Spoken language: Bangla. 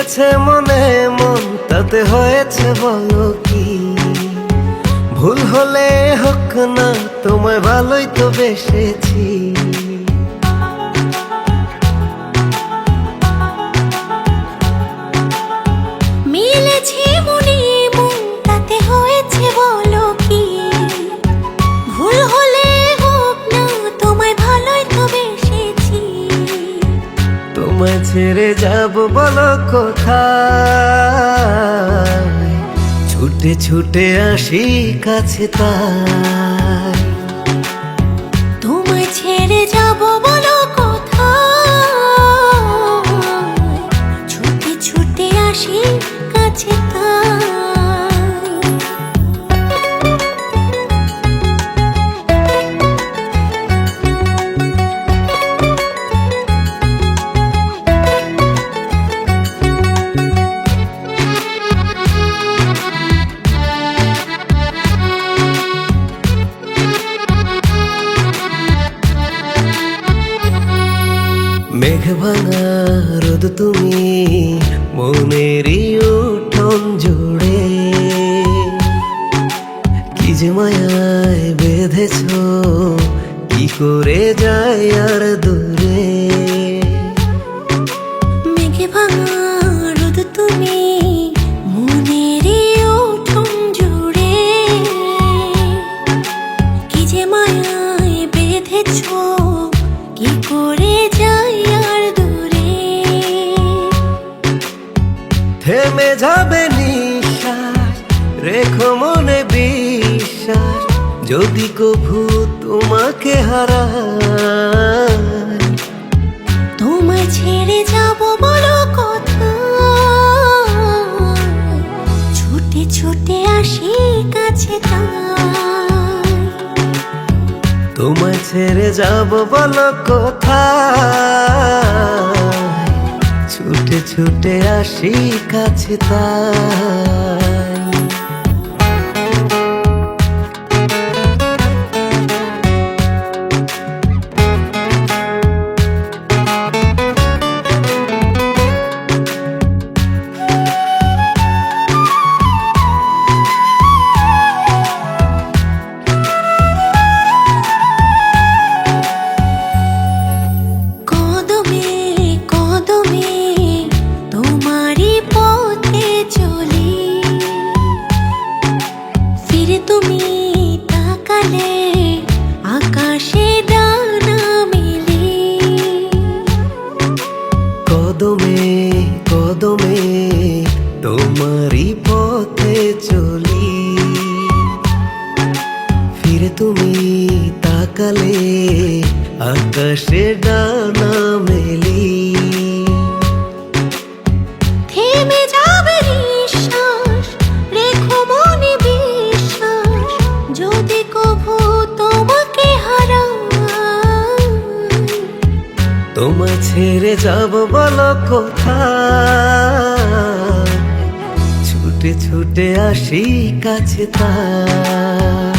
মিলেছে মনে মন, তাতে হয়েছে বলো কি? ভুল হলে হোক না, তোমায় ভালোই তো বেসেছি। মিলেছে মনে মন, তাতে হয়েছে বলো কি? ভুল হলে হোক না, তোমায় ভালোই তো বেসেছি। তোমায় ছেড়ে যাব বলো কোথায়? ছুটে ছুটে আসি কাছে তাই। তোমায় ছেড়ে যাব বলো কোথায়? ছুটে ছুটে আসি কাছে তাই। মেঘ ভাঙা রোদ তুমি, মনেরই উঠোন জুড়ে কি যে মায়ায় বেঁধেছ, কি করে যায় আর দূরে। মেঘে ভাঙা রোদ তুমি, মনেরই উঠোন জুড়ে কি যে মায়ায় বেঁধেছ, কি করে যাই আর দূরে। থেমে যাবে নিঃশ্বাস, রেখো মনে বিশ্বাস, যদি কভু তোমাকে হারাই। তোমায় ছেড়ে যাব বলো কোথায়? ছুটে ছুটে আসি কাছে তাই। তোমায় ছেড়ে যাব বলো কোথায়? ছুটে ছুটে আসি কাছে তাই। কদমে কদমে তোমারই পথে চলি, ফিরে তুমি তাকালে আকাশে ডানা মেলে। কদমে কদমে তোমারই পথে চলি, ফিরে তুমি তাকালে আকাশে ডানা মেলি। থেমে যাবে নিঃশ্বাস, রেখো মনে বিশ্বাস, যদি কভু তোমাকে হারাই। তোমায় ছেড়ে যাব বলো কোথায়? ছুটে ছুটে আসি কাছে তাই।